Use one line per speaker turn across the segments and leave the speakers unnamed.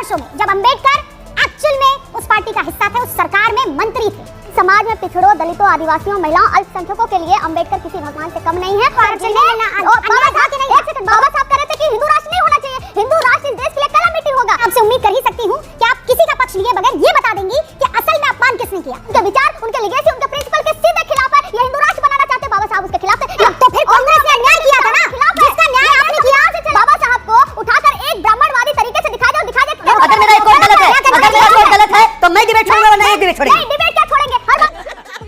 वर्षों में जब अंबेडकर एक्चुअल में उस पार्टी का हिस्सा थे, उस सरकार में मंत्री थे। समाज में पिछड़ों, दलितों, आदिवासियों, महिलाओं, अल्पसंख्यकों के लिए अंबेडकर किसी भगवान से कम नहीं है। बाबा साहब कह रहे थे कि हिंदू राष्ट्र नहीं होना चाहिए, हिंदू राष्ट्र इस देश के लिए कैलेमिटी होगा। आपसे उम्मीद कर ही सकती हूँ कि आप किसी का पक्ष लिए बगैर ये बता देंगी कि असल में अपमान किसने किया। उनके विचार, उनके लेगेसी, उनके प्रिंसिपल के सीधे खिलाफ है। ये हिंदू राष्ट्र बनाना चाहते बाबा साहब उसके खिलाफ है। तो फिर कांग्रेस ने अन्याय किया था ना, जिसका न्याय आपने किया। बाबा साहब को उठाकर एक ब्राह्मणवादी तरीके से दिखा दो।
अगर मेरा रिकॉर्ड गलत है तो मैं डिबेट छोड़ूंगा, वरना एक डिबेट छोड़ेंगे।
डिबेट क्या छोड़ेंगे?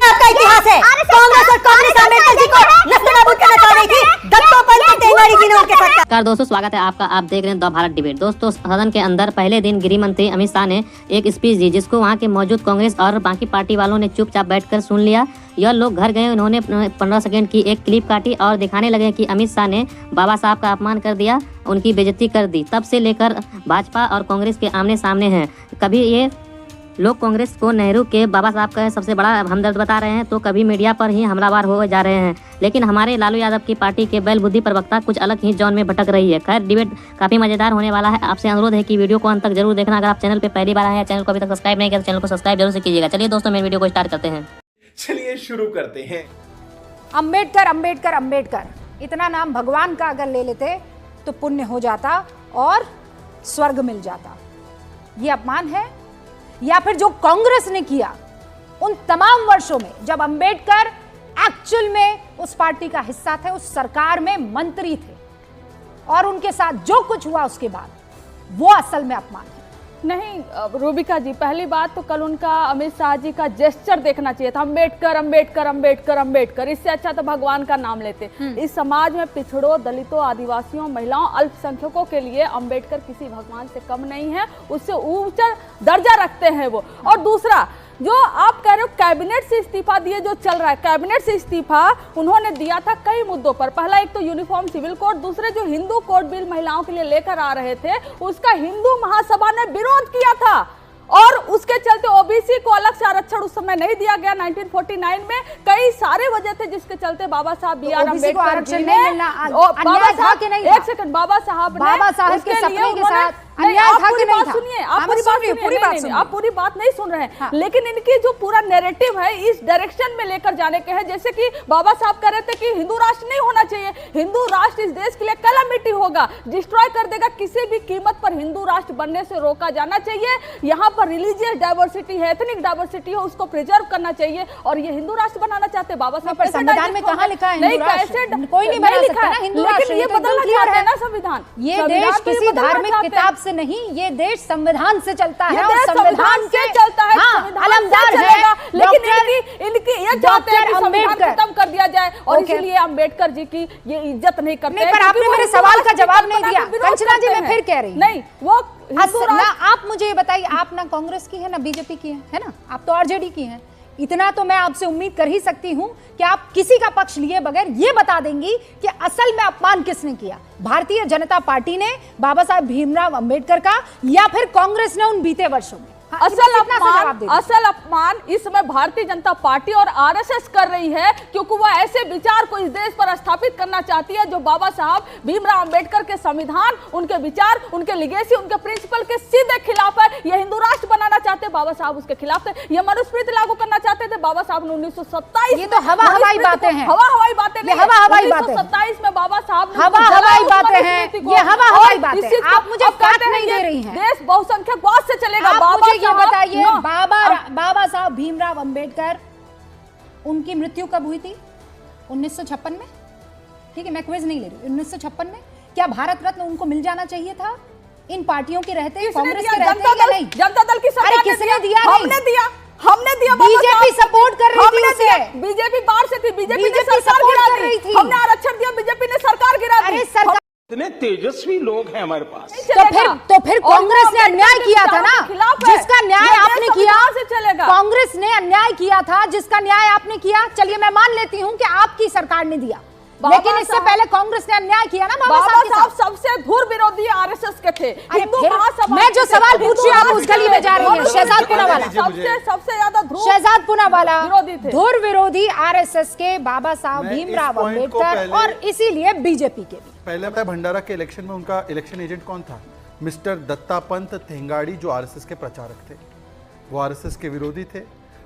आपका इतिहास है, कांग्रेस और कांग्रेस अम्बेडकर जी को नस्तानाबूद करना चाह रही थी। दत्तोपंत तेवारी जी ने उनके साथ।
नमस्कार दोस्तों, स्वागत है आपका। आप देख रहे हैं द भारत डिबेट। दोस्तों, सदन के अंदर पहले दिन गृह मंत्री अमित शाह ने एक स्पीच दी, जिसको वहां के मौजूद कांग्रेस और बाकी पार्टी वालों ने चुपचाप बैठकर सुन लिया। यह लोग घर गए, उन्होंने 15 सेकंड की एक क्लिप काटी और दिखाने लगे कि अमित शाह ने बाबा साहब का अपमान कर दिया, उनकी बेइज्जती कर दी। तब से लेकर भाजपा और कांग्रेस के आमने सामने हैं। कभी ये लोग कांग्रेस को नेहरू के बाबा साहब का सबसे बड़ा हमदर्द बता रहे हैं, तो कभी मीडिया पर ही हमलावर हो जा रहे हैं। लेकिन हमारे लालू यादव की पार्टी के बैल बुद्धि प्रवक्ता कुछ अलग ही जोन में भटक रही है। खैर, डिबेट काफी मजेदार होने वाला है। आपसे अनुरोध है कि वीडियो को अंत तक जरूर देखना। अगर आप चैनल पे पहली बार आए हैं, चैनल को अभी तक सब्सक्राइब नहीं किया तो चैनल को सब्सक्राइब जरूर से कीजिएगा। चलिए दोस्तों, मेरे वीडियो को स्टार्ट करते हैं।
चलिए शुरू करते हैं।
अंबेडकर अंबेडकर अंबेडकर, इतना नाम भगवान का अगर ले लेते तो पुण्य हो जाता और स्वर्ग मिल जाता। ये अपमान है, या फिर जो कांग्रेस ने किया उन तमाम वर्षों में जब अंबेडकर एक्चुअल में उस पार्टी का हिस्सा थे, उस सरकार में मंत्री थे, और उनके साथ जो कुछ हुआ उसके बाद, वो असल में अपमान है।
नहीं रूबिका जी, पहली बात तो कल उनका अमित शाह जी का जेस्चर देखना चाहिए था। अंबेडकर अंबेडकर अंबेडकर अंबेडकर, इससे अच्छा तो भगवान का नाम लेते। इस समाज में पिछड़ों, दलितों, आदिवासियों, महिलाओं, अल्पसंख्यकों के लिए अंबेडकर किसी भगवान से कम नहीं है, उससे ऊंचा दर्जा रखते हैं वो। और दूसरा, जो आप कह रहे हो कैबिनेट से इस्तीफा दिए, जो चल रहा है कैबिनेट से इस्तीफा उन्होंने दिया था कई मुद्दों पर। पहला, एक तो यूनिफॉर्म सिविल कोड, दूसरे जो हिंदू कोड बिल महिलाओं के लिए लेकर आ रहे थे, उसका हिंदू महासभा ने विरोध किया था, और उसके चलते ओबीसी को अलग से आरक्षण उस समय नहीं दिया गया 1949 में। कई सारे वजह थे जिसके चलते बाबा साहब बी आर अम्बेडकर जी ने, बाबा साहब एक सेकंड, बाबा साहब
के सपने के साथ
आप पूरी बात सुनिए, आप पूरी बात नहीं सुन रहे हैं। हाँ। लेकिन इनकी जो पूरा नैरेटिव है इस डायरेक्शन में लेकर जाने के हैं, जैसे कि बाबा साहब कह रहे थे कि हिंदू राष्ट्र नहीं होना चाहिए, हिंदू राष्ट्र इस देश के लिए कैलेमिटी होगा, डिस्ट्रॉय कर देगा, किसी भी कीमत पर हिंदू राष्ट्र बनने से रोका जाना चाहिए। यहाँ पर रिलीजियस डाइवर्सिटी है, एथनिक डाइवर्सिटी है, उसको प्रिजर्व करना चाहिए, और ये हिंदू राष्ट्र बनाना चाहते बाबा साहब।
संविधान में कहाँ लिखा है?
नहीं, कैसे कोई नहीं लिखा है, लेकिन ये बदलना चाहते हैं ना संविधान।
ये देश किसी धार्मिक किताब से नहीं, ये देश संविधान से चलता है,
और संविधान से चलता है,
अलमदार है।
लेकिन इनकी ये चाहते हैं कि संविधान खत्म कर दिया जाए, और इसलिए अंबेडकर जी की ये इज्जत नहीं करते।
पर आपने मेरे सवाल का जवाब नहीं दिया। कंचना जी, मैं फिर कह रही हूं,
नहीं वो
ना, आप मुझे ये बताइए, आप ना कांग्रेस की है ना बीजेपी की है ना, आप तो आरजेडी की हैं। इतना तो मैं आपसे उम्मीद कर ही सकती हूं कि आप किसी का पक्ष लिए बगैर ये बता देंगी कि असल में अपमान किसने किया, भारतीय जनता पार्टी ने बाबा साहब भीमराव अंबेडकर का, या फिर कांग्रेस ने उन बीते वर्षों में?
असल अपमान इस समय भारतीय जनता पार्टी और आरएसएस कर रही है, क्योंकि वह ऐसे विचार को इस देश पर स्थापित करना चाहती है जो बाबा साहब भीमराव अंबेडकर के संविधान, उनके विचार, उनके लिगेसी, उनके प्रिंसिपल के सीधे खिलाफ है। ये हिंदू राष्ट्र बनाना चाहते बाबा साहब उसके खिलाफ थे। ये मनुस्मृति लागू करना चाहते थे बाबा साहब ने 1927।
ये तो हवा हवाई बातें हैं,
हवा हवाई बातें नहीं,
हवा हवाई बातें
1927 में बाबा साहब
हवा हवाई बातें हैं, ये हवा हवाई बातें। आप मुझे बात नहीं दे रही हैं।
देश बहुसंख्यकवाद से चलेगा।
ये बताइए, बाबा साहब भीमराव अंबेडकर, उनकी मृत्यु कब हुई थी? 1956 में। ठीक है, मैं क्विज नहीं ले रही। 1956 में क्या भारत रत्न उनको मिल जाना चाहिए था इन पार्टियों के रहते, कांग्रेस के रहते या नहीं?
जनता दल की सरकार ने
किसने दिया?
हमने दिया।
बीजेपी सपोर्ट कर रही थी उसे।
बीजेपी बाहर से थी, बीजेपी ने सरकार गिरा दी। हमने आरक्षण दिया, बीजेपी ने सरकार गिरा दी।
इतने तेजस्वी लोग हैं हमारे पास।
तो फिर कांग्रेस ने अन्याय किया था ना, जिसका न्याय आपने किया। कांग्रेस ने अन्याय किया था जिसका न्याय आपने किया। चलिए, मैं मान लेती हूँ कि आपकी सरकार ने दिया, लेकिन इससे पहले कांग्रेस ने अन्याय किया ना। बाबा
साहब सबसे धुर विरोधी आरएसएस के थे। हिंदू महासभा,
मैं जो सवाल पूछ रही हूँ आप उस गली में जा रही हैं। शहजाद पूनावाला
सबसे ज्यादा
शहजाद पूनावाला धुर विरोधी आरएसएस के बाबा साहब भीमराव अंबेडकर, और इसीलिए बीजेपी के भी।
पहले भंडारा के इलेक्शन में उनका इलेक्शन एजेंट कौन था? मिस्टर दत्तापंत थेंगाड़ी जो आरएसएस के प्रचारक थे, वो आरएसएस के विरोधी थे,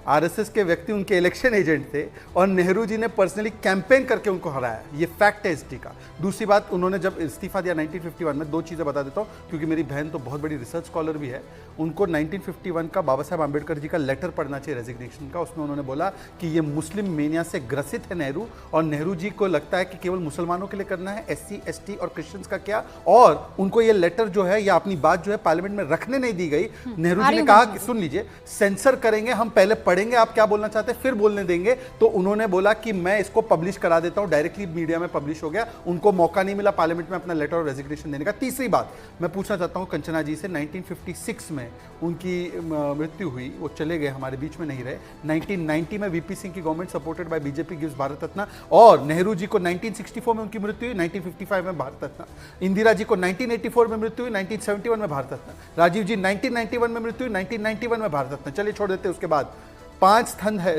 आरएसएस के व्यक्ति उनके इलेक्शन एजेंट थे और नेहरू जी ने पर्सनली कैंपेन करके उनको हराया। ये फैक्ट है हिस्ट्री का। दूसरी बात, उन्होंने जब इस्तीफा दिया 1951 में, दो चीज़ें बता देता हूँ क्योंकि मेरी बहन तो बहुत बड़ी रिसर्च स्कॉलर भी है। उनको 1951 का बाबा साहब आम्बेडकर जी का लेटर पढ़ना चाहिए रेजिग्नेशन का। उसमें उन्होंने बोला कि ये मुस्लिम मेनिया से ग्रसित है नेहरू, और नेहरू जी को लगता है कि केवल मुसलमानों के लिए करना है, SC ST और क्रिश्चियंस का क्या। और उनको ये लेटर जो है या अपनी बात जो है पार्लियामेंट में रखने नहीं दी गई। नेहरू जी ने कहा कि सुन लीजिए, सेंसर करेंगे, हम पहले पढ़ेंगे आप क्या बोलना चाहते हैं फिर बोलने देंगे। तो उन्होंने बोला कि मैं इसको पब्लिश करा देता हूं, डायरेक्टली मीडिया में पब्लिश हो गया। उनको मौका नहीं मिला पार्लियामेंट में अपना लेटर और रेजिग्नेशन देने का। तीसरी बात मैं पूछना चाहता हूं कंचना जी से, 1956 में उनकी मृत्यु हुई, वो चले गए, हमारे बीच में नहीं रहे। 1990 में VP सिंह की government supported by BJP gives Bharat Ratna, और नेहरू जी को 1964 में उनकी मृत्यु हुई, 1955 में भारत रत्न। इंदिरा जी को 1984 में मृत्यु हुई, 1971 में भारत रत्न। राजीव जी 1991 में मृत्यु हुई, 1991 में भारत रत्न। चलिए छोड़ देते हैं। उसके बाद 5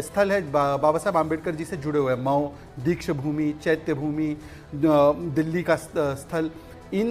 स्थल है बाबा साहब आम्बेडकर जी से जुड़े हुए, मऊ, दीक्ष भूमि, चैत्य भूमि, दिल्ली का स्थल। इन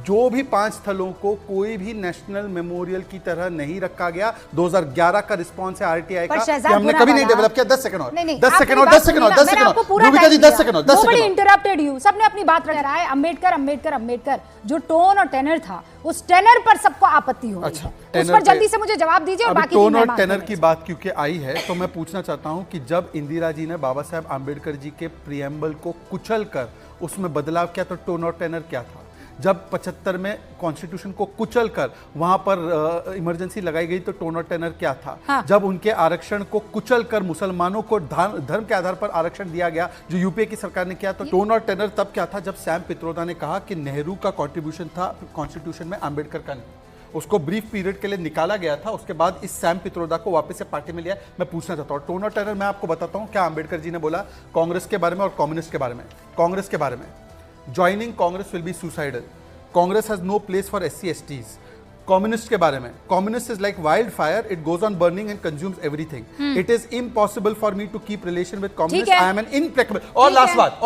जो भी 5 स्थलों को कोई भी नेशनल मेमोरियल की तरह नहीं रखा गया। 2011 का रिस्पॉन्स है RTI का कि हमने कभी नहीं डेवलप किया। 10 सेकंड और 10 सेकंड और 10 सेकंड और 10 सेकंड रूबिका जी 10 सेकंड और 10 सेकंड
इंटरप्टेड यू। सबने अपनी बात रख रहा है। अंबेडकर अंबेडकर अंबेडकर जो टोन और टेनर था, उस टेनर पर सबको आपत्ति हो रही है। उस पर जल्दी से मुझे जवाब दीजिए। और बाकी
टोन और टेनर की बात क्योंकि आई है तो मैं पूछना चाहता हूं कि जब इंदिरा जी ने बाबा साहब आम्बेडकर जी के प्रियम्बल को कुचल कर उसमें बदलाव किया तो टोन और टेनर क्या था? जब 75 में कॉन्स्टिट्यूशन को कुचल कर वहां पर इमरजेंसी लगाई गई तो टोन और टेनर क्या था? हाँ। जब उनके आरक्षण को कुचल कर मुसलमानों को धर्म के आधार पर आरक्षण दिया गया जो यूपीए की सरकार ने किया, तो टोन और टेनर तब क्या था? जब सैम पित्रोदा ने कहा कि नेहरू का कॉन्ट्रीब्यूशन था कॉन्स्टिट्यूशन में, आम्बेडकर का नहीं। उसको ब्रीफ पीरियड के लिए निकाला गया था, उसके बाद इस सैम पित्रोदा को वापस से पार्टी में लिया। मैं पूछना चाहता हूँ टोन और टेनर मैं आपको बताता हूँ क्या आम्बेडकर जी ने बोला कांग्रेस के बारे में और कम्युनिस्ट के बारे में। कांग्रेस के बारे में, joining Congress will be suicidal, Congress has no place for SC STs। Communist के बारे में, communist is like wild fire, it goes on burning and consumes everything. It is impossible for me to keep relation with communist, I am an implacable. और last बात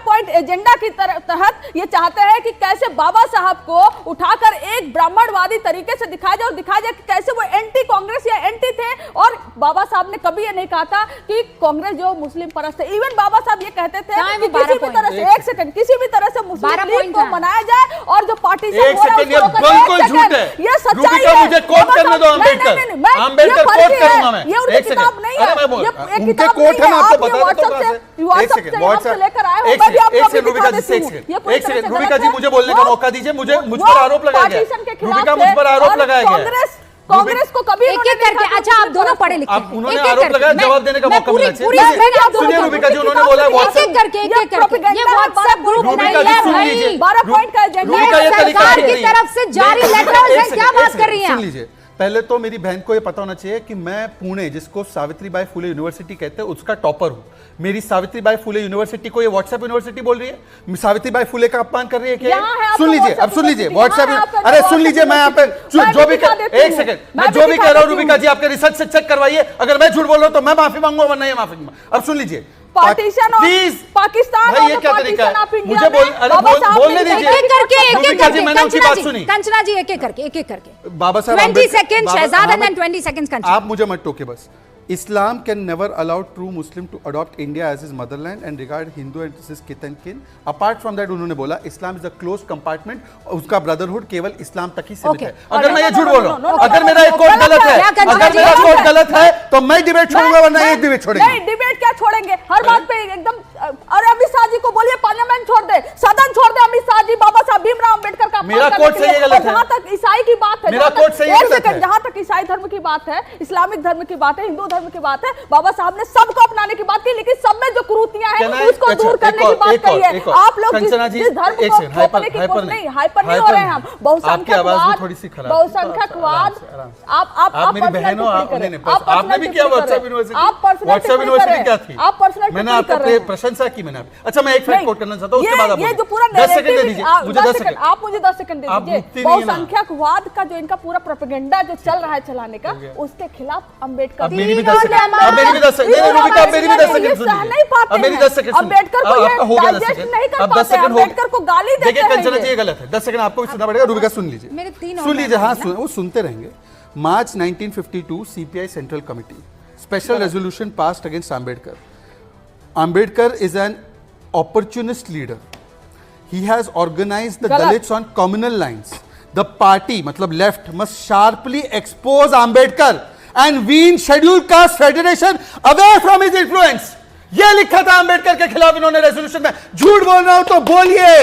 point agenda की तहत ये चाहते हैं कि कैसे बाबा साहब को उठाकर एक ब्राह्मणवादी तरीके से दिखाया जाए और दिखाया जाए कि कैसे वो एंटी कांग्रेस या एंटी थे। और बाबा साहब ने कभी ये नहीं कहा था कि कांग्रेस जो मुस्लिम परस्त है। इवन बाबा साहब ये कहते थे कि किसी भी तरह से, एक सेकंड, किसी भी तरह से मुस्लिम लीग को मनाया जाए और जो पार्टीशन हो रहा है
बिल्कुल झूठ है।
ये सच्चाई है।
मुझे कोट करने दो आम्बेडकर कोट करूंगा मैं।
ये उनकी किताब नहीं है, ये
उनके
किताब
कोट है, मैं आपको
नहीं है।
बता देता हूं। एक सेकंड लेकर आए हो, मैं भी आपको अभी दिखा देती हूं। एक सेकंड रूबिका जी, मुझे बोलने का मौका दीजिए। मुझ पर आरोप लगाया गया, रूबिका मुझ पर आरोप लगाया गया।
कांग्रेस को कभी
एक एक करके, अच्छा आप दोनों पढ़े लिखे हैं,
उन्होंने आरोप लगाया, जवाब देने का मौका मिलना चाहिए। सुनिए रूबिका जी, उन्होंने बोला
एक एक करके ये व्हाट्सएप ग्रुप नहीं है भाई।
12 पॉइंट का एजेंडा
सरकार की तरफ से जारी लेटर्स है, क्या बात कर रही हैं?
सुन लीजिए, पहले तो मेरी बहन को ये पता होना चाहिए कि मैं पुणे, जिसको सावित्रीबाई फुले यूनिवर्सिटी कहते हैं, उसका टॉपर हूं। मेरी सावित्रीबाई फुले यूनिवर्सिटी को ये व्हाट्सएप यूनिवर्सिटी बोल रही है, सावित्रीबाई फुले का अपमान कर रही है क्या? सुन लीजिए, अब सुन लीजिए व्हाट्सएप। अरे सुन लीजिए, मैं यहाँ पे जो भी एक सेकंड, मैं जो भी कह रहा हूँ रूबिका जी, आपके रिसर्च से चेक करवाइए। अगर मैं झूठ बोल रहा हूँ तो मैं माफी मांगूंगा, वरना ये माफी मांगूंगा। अब सुन लीजिए,
पार्टीशन और पाकिस्तान,
भाई ये क्या तरीका है? मुझे बोलने दीजिए।
एक करके, एक एक करके,
मैंने उनकी बात सुनी।
कंचना जी एक एक करके, एक एक करके।
Baba Saheb
20 second Shahzad and then 20 seconds Kanchana.
आप मुझे मत टोके बस। Islam can never allow true Muslim to adopt India as his motherland and regard Hindu as his kith and kin. Apart from that, उन्होंने बोला Islam is a closed compartment, उसका brotherhood केवल इस्लाम तक ही सीमित है। अगर मैं ये झूठ बोल रहा हूँ, अगर मेरा एक कोट गलत है, अगर मेरा कोट गलत है तो मैं डिबेट छोड़ूंगा, वरना एक डिबेट छोड़ेंगे।
नहीं, डिबेट क्या छोड़ेंगे? हर बात पे एकदम। अरे अमित शाह जी को बोलिए पार्लियामेंट छोड़ दे, सदन छोड़ दे। अमित शाह जी बाबा साहब भीमराव अंबेडकर का
मेरा कोट सही है गलत है?
जहां तक ईसाई की बात है,
मेरा कोट सही है गलत है?
जहां तक ईसाई धर्म की बात है, इस्लामिक धर्म की बात है, हिंदू धर्म की बात है, बाबा साहब ने सबको अपनाने की बात की, लेकिन सब में जो कुरूतियां हैं उसको दूर करने की बात कही है। आप लोग जिस धर्म को थोपने की कोशिश नहीं, हाइपर नहीं हो रहे हैं हम। बहुसंख्यकवाद, बहुसंख्यकवाद, आप
मेरी बहन हो, आपने भी किया व्हाट्सएप यूनिवर्सिटी। व्हाट्सएप यूनिवर्सिटी क्या थी?
आप पर्सनल,
मैंने आपकी प्रशंसा की। मैंने अच्छा, मैं एक फैक्ट कोट करना चाहता हूं, उसके बाद आप
ये जो पूरा
10 सेकंड दे दीजिए मुझे। 10 सेकंड
आप मुझे 10 सेकंड
आप
दे दीजिए।
रुकती नहीं ना।
बहुसंख्यकवाद का जो इनका पूरा प्रोपेगेंडा जो चल रहा है चलाने का, उसके खिलाफ अम्बेडकर
अब मेरी भी 10 सेकंड, अब मेरी भी 10 सेकंड, नहीं रुबिका, अब मेरी भी 10 सेकंड सुनिए।
नहीं पाते
अब मेरी 10 सेकंड सुनिए।
अम्बेडकर को
आपका हो गया 10
डाइजेस्ट नहीं
सेकंड,
कर
अब 10
पाते,
सेकंड हो
अम्बेडकर को गाली देते
देखिए
हैं
कंचना जी
ये।
ये गलत है। 10 सेकंड आपको भी सुनना पड़ेगा। रुबिका सुन लीजिए,
मेरे 3
सुन लीजिए, हाँ वो सुनते रहेंगे। मार्च 1952 CPI central committee special resolution passed against Ambedkar. Ambedkar is an opportunist leader. He has organized the
गलत।
Dalits on communal lines. The party, मतलब left, must sharply expose Ambedkar and wean scheduled caste federation away from his influence. ये लिखा था अंबेडकर के खिलाफ इन्होंने resolution में। झूठ बोल रहा हूं तो बोलिए,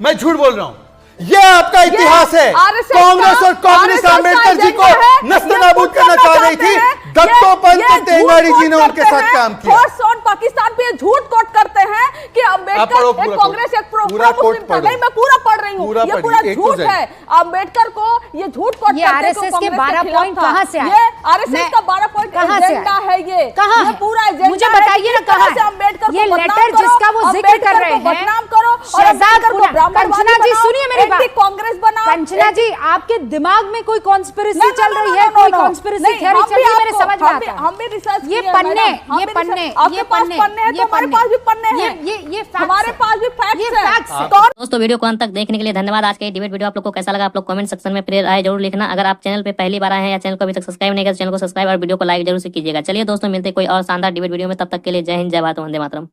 मैं झूठ बोल रहा हूं। ये आपका इतिहास है। कांग्रेस और कम्युनिस्ट आंबेडकर जी को नस्तनाबूद करना चाह रही थी। दत्तोपंत तेंगाड़ी जी ने उनके साथ काम किया।
फोर्स ऑन पाकिस्तान पे ये झूठ कोट करते हैं कि अम्बेडकर एक कांग्रेस एक प्रो मुस्लिम था। नहीं, मैं पूरा पढ़ रही हूँ, ये पूरा झूठ है। अम्बेडकर को ये झूठ कोट
ये आरएसएस के 12 पॉइंट कहाँ से आए?
ये आरएसएस का 12 पॉइंट एजेंडा है। ये
कहाँ
ये
है?
पूरा एजेंडा
मुझे बताइए ना कहाँ है?
अम्बेडकर
ये लेटर जिसका वो जिक्र कर रहे हैं,
बदनाम करो और
शहजाद
अम्बेडकर को
पुना-
ब्राह्मणवादी
कंचना जी,
बनाओ,
सुनिए मेरी बात।
कांग्रेस बनाओ।
कंचना जी, आपके दिमाग में कोई कॉन्स्पिरेसी
नहीं,
चल
नहीं,
रही
नहीं,
है,
नहीं,
कोई
नहीं,
कॉन्स्पिरेसी
नहीं,
थ्योरी
हम
चल रही है,
भी
मेरे समझ में आता है।
हम भी रिसर्च
ये
किए हैं,
पन्ने,
मैडम, हम
ये
भी
पन्ने,
रिसर्च- आपके
ये
पास
पन्ने,
पन्ने हैं,
ये
तो हमारे
पन्ने।
पास भी पन्ने हैं।
ये facts
हमारे
है।
पास भी फैक्ट्स
ये
हैं।
facts है।
कौन
दोस्तों वीडियो को अंत तक देखने के लिए धन्यवाद। आज का ये डिबेट वीडियो आप लोग को कैसा लगा आप लोग कमेंट सेक्शन में अपनी राय जरूर लिखना। अगर आप चैनल पे पहली बार आए हैं या चैनल को अभी तक सब्सक्राइब नहीं किया तो चैनल को सब्सक्राइब और वीडियो को लाइक जरूर से कीजिएगा। चलिए दोस्तों मिलते हैं कोई और शानदार डिबेट वीडियो में, तब तक के लिए जय हिंद, जय भारत, वंदे मातरम।